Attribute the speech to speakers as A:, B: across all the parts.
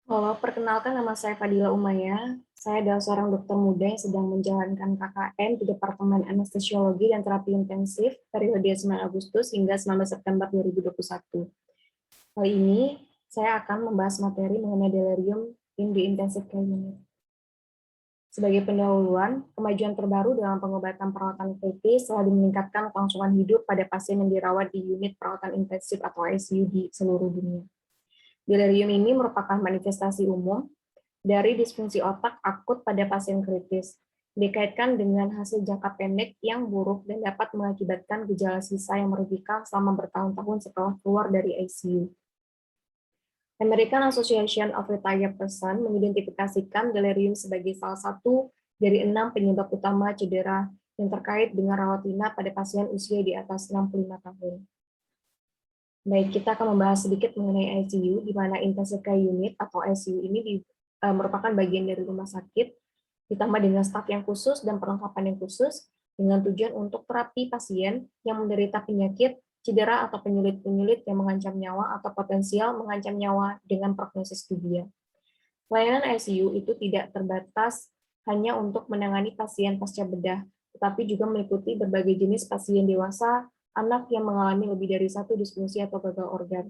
A: Halo, perkenalkan nama saya Fadila Umaya. Saya adalah seorang dokter muda yang sedang menjalankan KKN di Departemen Anestesiologi dan Terapi Intensif periode 9 Agustus hingga 19 September 2021. Kali ini, saya akan membahas materi mengenai delirium in the intensive care unit. Sebagai pendahuluan, kemajuan terbaru dalam pengobatan perawatan kritis telah meningkatkan kelangsungan hidup pada pasien yang dirawat di unit perawatan intensif atau ICU di seluruh dunia. Delirium ini merupakan manifestasi umum dari disfungsi otak akut pada pasien kritis, dikaitkan dengan hasil jangka pendek yang buruk dan dapat mengakibatkan gejala sisa yang merugikan selama bertahun-tahun setelah keluar dari ICU. American Association of Retired Persons mengidentifikasikan delirium sebagai salah satu dari 6 penyebab utama cedera yang terkait dengan rawat inap pada pasien usia di atas 65 tahun. Baik, kita akan membahas sedikit mengenai ICU, di mana intensive care unit atau ICU ini merupakan bagian dari rumah sakit, ditambah dengan staf yang khusus dan perlengkapan yang khusus, dengan tujuan untuk terapi pasien yang menderita penyakit, cedera, atau penyulit-penyulit yang mengancam nyawa atau potensial mengancam nyawa dengan prognosis dunia. Pelayanan ICU itu tidak terbatas hanya untuk menangani pasien pasca bedah, tetapi juga meliputi berbagai jenis pasien dewasa, anak yang mengalami lebih dari satu disfungsi atau gagal organ.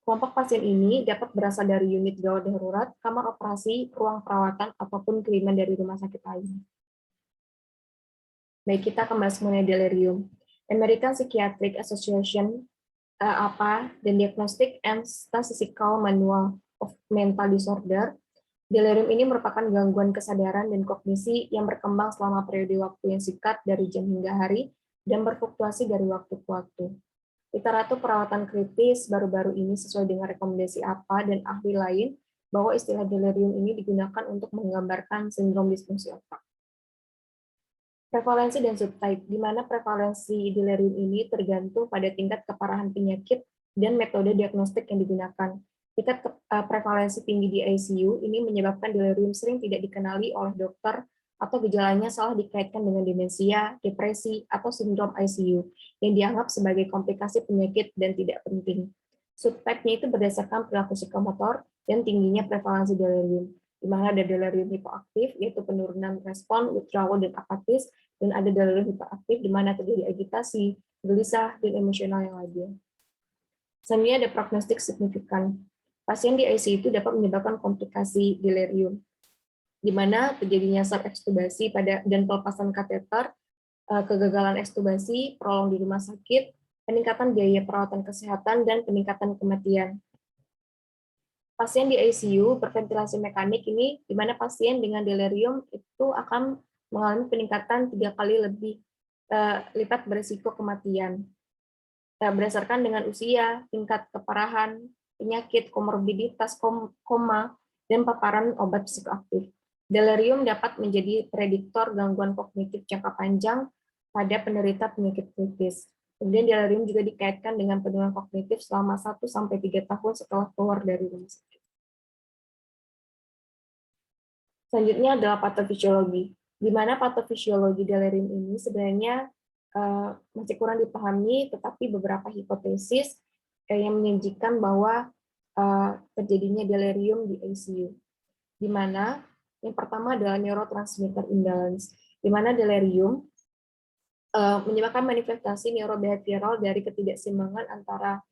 A: Kelompok pasien ini dapat berasal dari unit gawat darurat, kamar operasi, ruang perawatan, ataupun kiriman dari rumah sakit lain. Baik, kita akan bahas mengenai delirium. American Psychiatric Association APA dan Diagnostic and Statistical Manual of Mental Disorder. Delirium ini merupakan gangguan kesadaran dan kognisi yang berkembang selama periode waktu yang singkat dari jam hingga hari dan berfluktuasi dari waktu ke waktu. Literatur perawatan kritis baru-baru ini sesuai dengan rekomendasi APA dan ahli lain bahwa istilah delirium ini digunakan untuk menggambarkan sindrom disfungsi otak. Prevalensi dan subtype, di mana prevalensi delirium ini tergantung pada tingkat keparahan penyakit dan metode diagnostik yang digunakan. Tingkat prevalensi tinggi di ICU ini menyebabkan delirium sering tidak dikenali oleh dokter atau gejalanya salah dikaitkan dengan demensia, depresi, atau sindrom ICU yang dianggap sebagai komplikasi penyakit dan tidak penting. Subtype-nya itu berdasarkan perilaku psikomotor dan tingginya prevalensi delirium, di mana ada delirium hipoaktif, yaitu penurunan respon, withdrawal, dan apatis, dan ada delirium hiperaktif, di mana terjadi agitasi, gelisah, dan emosional yang labil. Selanjutnya ada prognostik signifikan. Pasien di ICU itu dapat menyebabkan komplikasi delirium, di mana terjadinya subekstubasi dan pelepasan kateter, kegagalan ekstubasi, prolong di rumah sakit, peningkatan biaya perawatan kesehatan, dan peningkatan kematian. Pasien di ICU berventilasi mekanik ini, di mana pasien dengan delirium itu akan mengalami peningkatan 3 kali lebih lipat berisiko kematian. Berdasarkan dengan usia, tingkat keparahan, penyakit, komorbiditas, koma, dan paparan obat psikoaktif. Delirium dapat menjadi prediktor gangguan kognitif jangka panjang pada penderita penyakit kritis. Kemudian delirium juga dikaitkan dengan penurunan kognitif selama 1-3 tahun setelah keluar dari rumah sakit. Selanjutnya adalah patofisiologi, di mana patofisiologi delirium ini sebenarnya masih kurang dipahami, tetapi beberapa hipotesis yang menyajikan bahwa terjadinya delirium di ICU, di mana yang pertama adalah neurotransmitter imbalance, di mana delirium menyebabkan manifestasi neurobehavioral dari ketidakseimbangan antara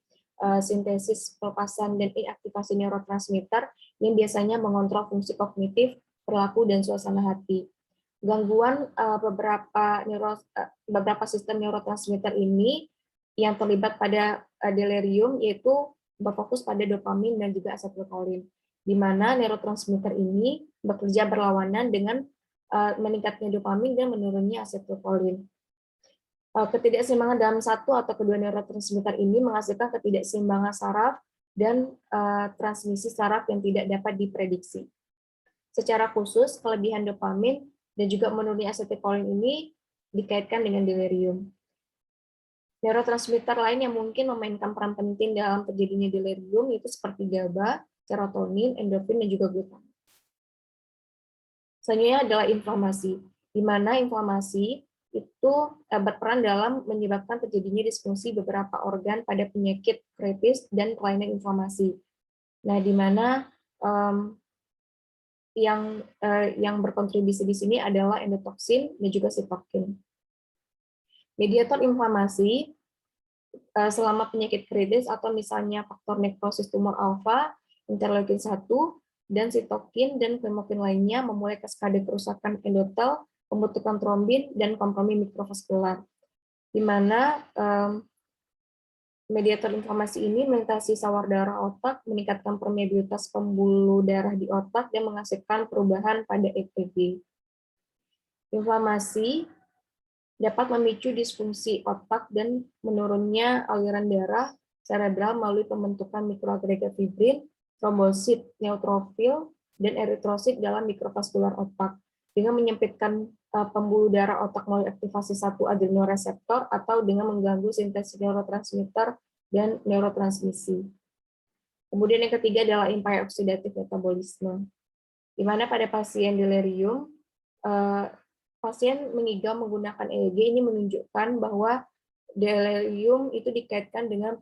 A: sintesis, pelepasan, dan inaktivasi neurotransmitter yang biasanya mengontrol fungsi kognitif, perilaku, dan suasana hati. Gangguan beberapa sistem neurotransmitter ini yang terlibat pada delirium yaitu berfokus pada dopamin dan juga asetilkolin, di mana neurotransmitter ini bekerja berlawanan dengan meningkatnya dopamin dan menurunnya asetilkolin. Ketidakseimbangan dalam satu atau kedua neurotransmitter ini menghasilkan ketidakseimbangan saraf dan transmisi saraf yang tidak dapat diprediksi. Secara khusus, kelebihan dopamin dan juga menurunnya asetilkolin ini dikaitkan dengan delirium. Neurotransmitter lain yang mungkin memainkan peran penting dalam terjadinya delirium itu seperti GABA, serotonin, endorfin, dan juga glutamat. Selanjutnya adalah inflamasi, di mana inflamasi itu berperan dalam menyebabkan terjadinya disfungsi beberapa organ pada penyakit kritis dan kelainan inflamasi. Nah, di mana Yang berkontribusi di sini adalah endotoksin dan juga sitokin. Mediator inflamasi selama penyakit kritis atau misalnya faktor nekrosis tumor alfa, interleukin 1, dan sitokin dan kemokin lainnya memulai kaskade kerusakan endotel, pembentukan trombin, dan kompromi mikrovaskular. Di mana mediator inflamasi ini melintasi sawar darah otak, meningkatkan permeabilitas pembuluh darah di otak, dan menghasilkan perubahan pada EKG. Inflamasi dapat memicu disfungsi otak dan menurunnya aliran darah cerebral melalui pembentukan mikroagregat fibrin, trombosit, neutrofil, dan eritrosit dalam mikrovaskular otak, dengan menyempitkan pembuluh darah otak melalui aktivasi satu adrenoreseptor atau dengan mengganggu sintesis neurotransmitter dan neurotransmisi. Kemudian yang ketiga adalah impaired oxidative metabolisme, di mana pada pasien delirium, pasien mengigau menggunakan EEG ini menunjukkan bahwa delirium itu dikaitkan dengan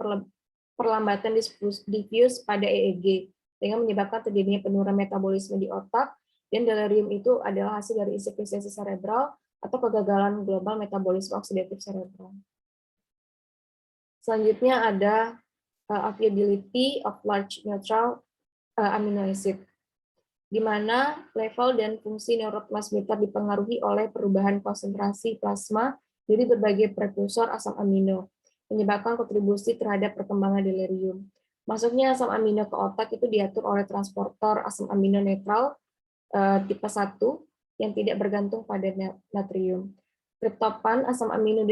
A: perlambatan diffuse pada EEG, sehingga menyebabkan terjadinya penurunan metabolisme di otak, dan delirium itu adalah hasil dari insufisiensi cerebral atau kegagalan global metabolisme oksidatif cerebral. Selanjutnya ada availability of large neutral amino acid, di mana level dan fungsi neurotransmitter dipengaruhi oleh perubahan konsentrasi plasma dari berbagai prekursor asam amino, menyebabkan kontribusi terhadap perkembangan delirium. Masuknya asam amino ke otak itu diatur oleh transporter asam amino netral tipe 1 yang tidak bergantung pada natrium. Triptopan, asam amino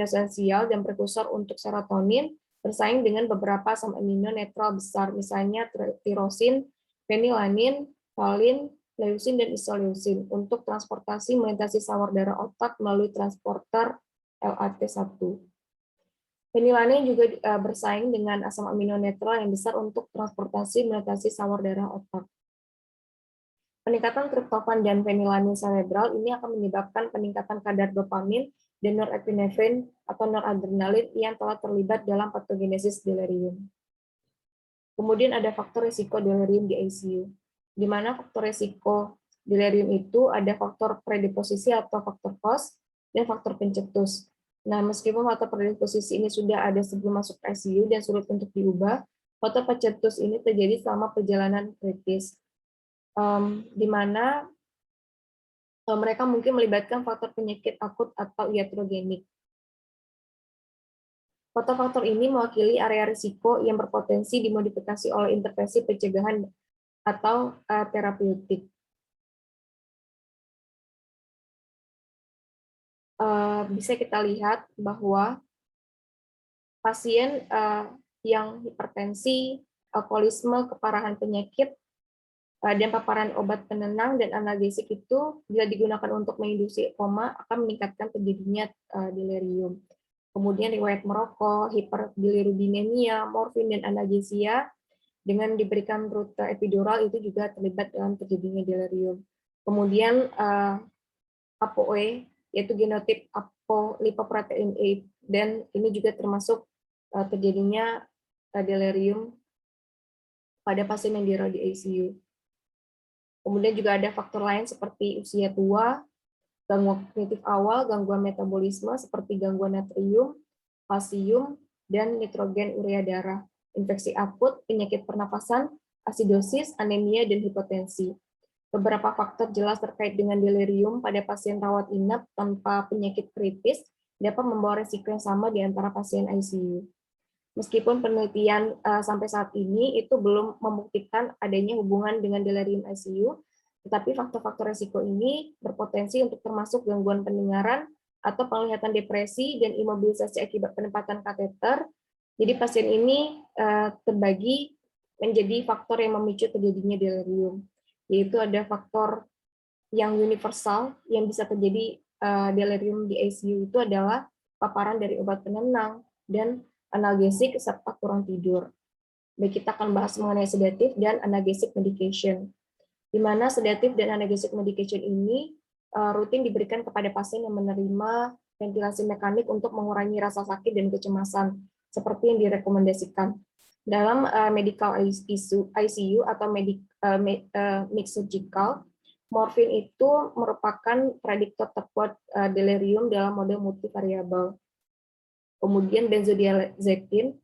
A: esensial, dan prekursor untuk serotonin bersaing dengan beberapa asam amino netral besar, misalnya tirosin, fenilanin, valin, leusin, dan isoleusin untuk transportasi melintasi sawar darah otak melalui transporter LAT1. Fenilanin juga bersaing dengan asam amino netral yang besar untuk transportasi melintasi sawar darah otak. Peningkatan triptofan dan fenilanin cerebral ini akan menyebabkan peningkatan kadar dopamin dan norepinefrin atau noradrenalin yang telah terlibat dalam patogenesis delirium. Kemudian ada faktor risiko delirium di ICU, di mana faktor risiko delirium itu ada faktor predisposisi atau faktor host dan faktor pencetus. Nah, meskipun faktor predisposisi ini sudah ada sebelum masuk ICU dan sulit untuk diubah, faktor pencetus ini terjadi selama perjalanan kritis, di mana mereka mungkin melibatkan faktor penyakit akut atau iatrogenik. Faktor-faktor ini mewakili area risiko yang berpotensi dimodifikasi oleh intervensi pencegahan atau terapeutik. Bisa kita lihat bahwa pasien yang hipertensi, alkoholisme, keparahan penyakit, dan paparan obat penenang dan analgesik itu bila digunakan untuk menginduksi koma akan meningkatkan terjadinya delirium. Kemudian riwayat merokok, hiperbilirubinemia, morfin, dan analgesia dengan diberikan rute epidural itu juga terlibat dalam terjadinya delirium. Kemudian ApoE, yaitu genotip apolipoprotein A, dan ini juga termasuk terjadinya delirium pada pasien yang dirawat di ICU. Kemudian juga ada faktor lain seperti usia tua, gangguan kognitif awal, gangguan metabolisme seperti gangguan natrium, kalsium, dan nitrogen urea darah, infeksi akut, penyakit pernapasan, asidosis, anemia, dan hipotensi. Beberapa faktor jelas terkait dengan delirium pada pasien rawat inap tanpa penyakit kritis dapat membawa risiko yang sama di antara pasien ICU. Meskipun penelitian sampai saat ini itu belum membuktikan adanya hubungan dengan delirium ICU, tetapi faktor-faktor risiko ini berpotensi untuk termasuk gangguan pendengaran atau penglihatan depresi dan imobilisasi akibat penempatan kateter. Jadi pasien ini terbagi menjadi faktor yang memicu terjadinya delirium, yaitu ada faktor yang universal yang bisa terjadi delirium di ICU itu adalah paparan dari obat penenang dan analgesik serta kurang tidur. Baik, kita akan bahas mengenai sedatif dan analgesic medication, di mana sedatif dan analgesic medication ini rutin diberikan kepada pasien yang menerima ventilasi mekanik untuk mengurangi rasa sakit dan kecemasan, seperti yang direkomendasikan. Dalam medical ICU atau mixed surgical, morfin itu merupakan prediktor terkuat delirium dalam model multivariabel. Kemudian benzodiazepin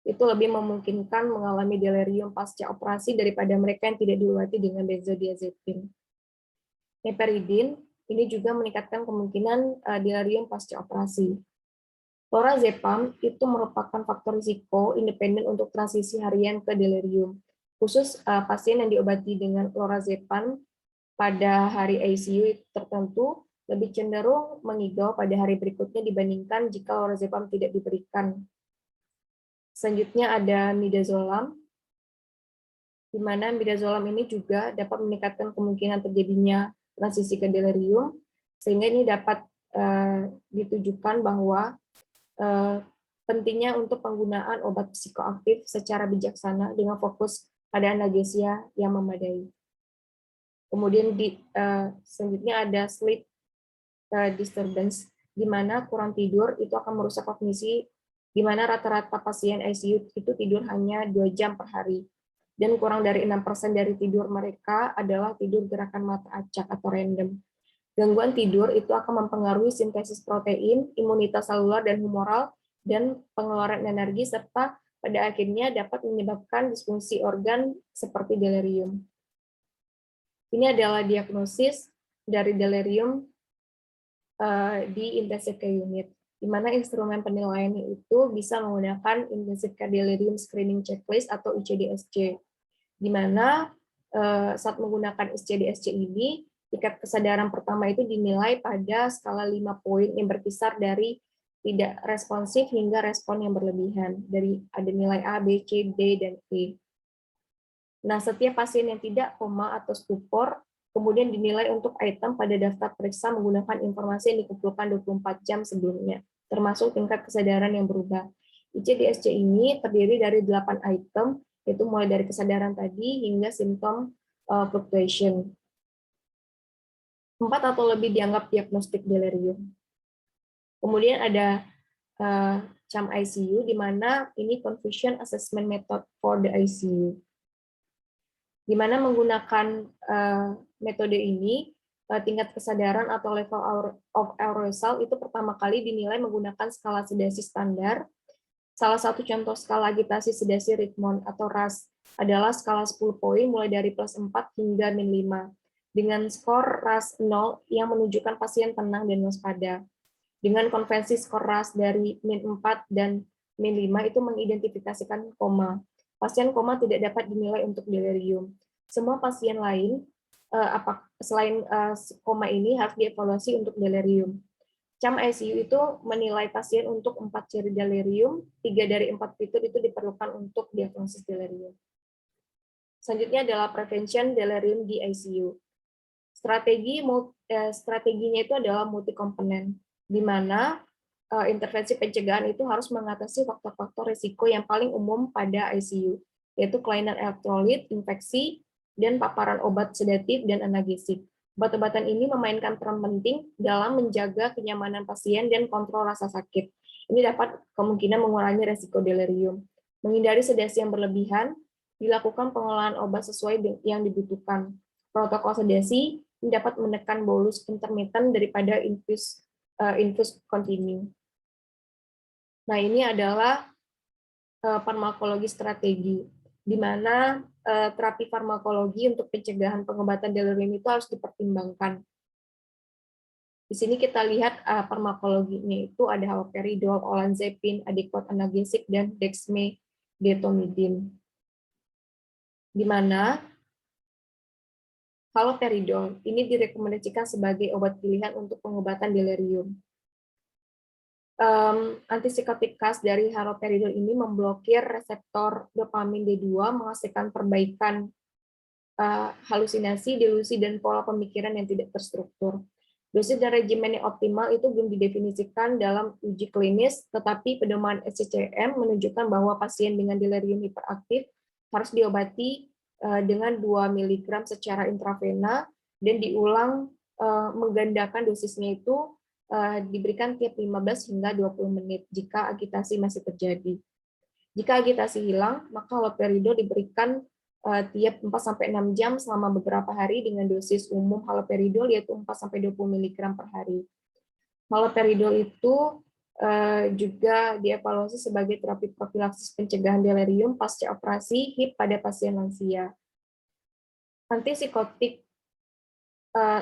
A: itu lebih memungkinkan mengalami delirium pasca operasi daripada mereka yang tidak diobati dengan benzodiazepin. Neperidin ini juga meningkatkan kemungkinan delirium pasca operasi. Lorazepam itu merupakan faktor risiko independen untuk transisi harian ke delirium. Khusus pasien yang diobati dengan lorazepam pada hari ICU tertentu lebih cenderung mengigau pada hari berikutnya dibandingkan jika lorazepam tidak diberikan. Selanjutnya ada midazolam, di mana midazolam ini juga dapat meningkatkan kemungkinan terjadinya transisi ke delirium, sehingga ini dapat ditujukan bahwa pentingnya untuk penggunaan obat psikoaktif secara bijaksana dengan fokus pada analgesia yang memadai. Kemudian selanjutnya ada sleep disturbance, di mana kurang tidur itu akan merusak kognisi, di mana rata-rata pasien ICU itu tidur hanya 2 jam per hari, dan kurang dari 6% dari tidur mereka adalah tidur gerakan mata acak atau random. Gangguan tidur itu akan mempengaruhi sintesis protein, imunitas seluler dan humoral, dan pengeluaran energi, serta pada akhirnya dapat menyebabkan disfungsi organ seperti delirium. Ini adalah diagnosis dari delirium di intensive care unit, di mana instrumen penilaian itu bisa menggunakan intensive care delirium screening checklist atau ICD-SC, di mana saat menggunakan ICD-SC ini, tingkat kesadaran pertama itu dinilai pada skala 5 poin yang berkisar dari tidak responsif hingga respon yang berlebihan. Dari ada nilai A, B, C, D, dan E. Nah, setiap pasien yang tidak koma atau stupor kemudian dinilai untuk item pada daftar periksa menggunakan informasi yang dikumpulkan 24 jam sebelumnya, termasuk tingkat kesadaran yang berubah. ICD-SC ini terdiri dari 8 item, yaitu mulai dari kesadaran tadi hingga simptom fluctuation. 4 atau lebih dianggap diagnostik delirium. Kemudian ada CAM ICU, di mana ini Confusion Assessment Method for the ICU. Di mana menggunakan metode ini, tingkat kesadaran atau level of arousal itu pertama kali dinilai menggunakan skala sedasi standar. Salah satu contoh skala agitasi sedasi Richmond atau RAS adalah skala 10 poin mulai dari +4 hingga -5. Dengan skor RAS 0 yang menunjukkan pasien tenang dan waspada. Dengan konvensi skor RAS dari -4 dan -5 itu mengidentifikasikan koma. Pasien koma tidak dapat dinilai untuk delirium. Semua pasien lain selain koma ini harus dievaluasi untuk delirium. CAM ICU itu menilai pasien untuk 4 ciri delirium, 3 dari 4 fitur itu diperlukan untuk diagnosis delirium. Selanjutnya adalah prevention delirium di ICU. Strateginya itu adalah multi komponen, di mana intervensi pencegahan itu harus mengatasi faktor-faktor risiko yang paling umum pada ICU, yaitu kelainan elektrolit, infeksi, dan paparan obat sedatif dan analgesik. Obat-obatan ini memainkan peran penting dalam menjaga kenyamanan pasien dan kontrol rasa sakit. Ini dapat kemungkinan mengurangi risiko delirium. Menghindari sedasi yang berlebihan, dilakukan pengolahan obat sesuai yang dibutuhkan. Protokol sedasi dapat menekan bolus intermittent daripada infus continue. Nah, ini adalah farmakologi strategi, di mana terapi farmakologi untuk pencegahan pengobatan delirium itu harus dipertimbangkan. Di sini kita lihat farmakologinya itu ada haloperidol, olanzapine, adequat analgesik, dan dexmedetomidine. Di mana haloperidol ini direkomendasikan sebagai obat pilihan untuk pengobatan delirium. Antipsikotik khas dari haloperidol ini memblokir reseptor dopamin D2, menghasilkan perbaikan halusinasi, delusi, dan pola pemikiran yang tidak terstruktur. Dosis dan regimen yang optimal itu belum didefinisikan dalam uji klinis, tetapi pedoman SCCM menunjukkan bahwa pasien dengan delirium hiperaktif harus diobati dengan 2 mg secara intravena dan diulang menggandakan dosisnya itu diberikan tiap 15 hingga 20 menit jika agitasi masih terjadi. Jika agitasi hilang, maka haloperidol diberikan tiap 4-6 jam selama beberapa hari dengan dosis umum haloperidol yaitu 4-20 mg per hari. Haloperidol itu juga dievaluasi sebagai terapi profilaksis pencegahan delirium pasca operasi HIP pada pasien lansia. Antipsikotik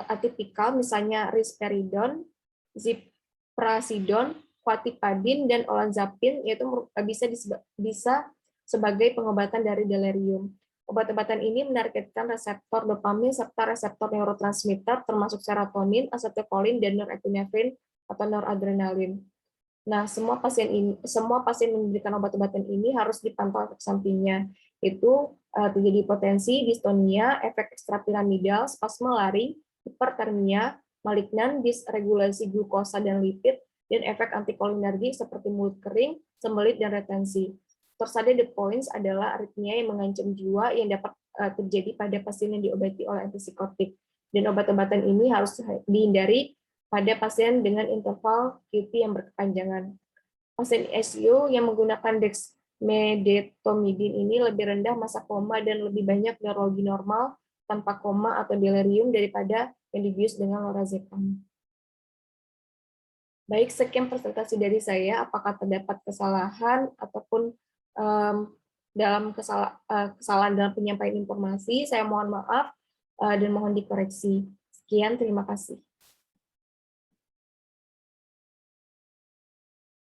A: atipikal misalnya risperidon, ziprasidon, quetiapine, dan olanzapine yaitu bisa sebagai pengobatan dari delirium. Obat-obatan ini menargetkan reseptor dopamin serta reseptor neurotransmitter termasuk serotonin, asetilkolin, dan norepinefrin atau noradrenalin. Nah, semua pasien yang memberikan obat-obatan ini harus dipantau efek sampingnya, yaitu terjadi hipotensi, distonia, efek ekstrapiramidal, spasme laring, hipertermia, malignan, disregulasi glukosa dan lipid, dan efek antikolinergik seperti mulut kering, sembelit, dan retensi. Torsade the points adalah aritmia yang mengancam jiwa yang dapat terjadi pada pasien yang diobati oleh antipsikotik. Dan obat-obatan ini harus dihindari pada pasien dengan interval QT yang berkepanjangan. Pasien ICU yang menggunakan dexmedetomidine ini lebih rendah masa koma dan lebih banyak neurologi normal tanpa koma atau delirium daripada yang dibius dengan lorazepam. Baik, sekian presentasi dari saya. Apakah terdapat kesalahan ataupun dalam kesalahan dalam penyampaian informasi? Saya mohon maaf dan mohon dikoreksi. Sekian, terima kasih.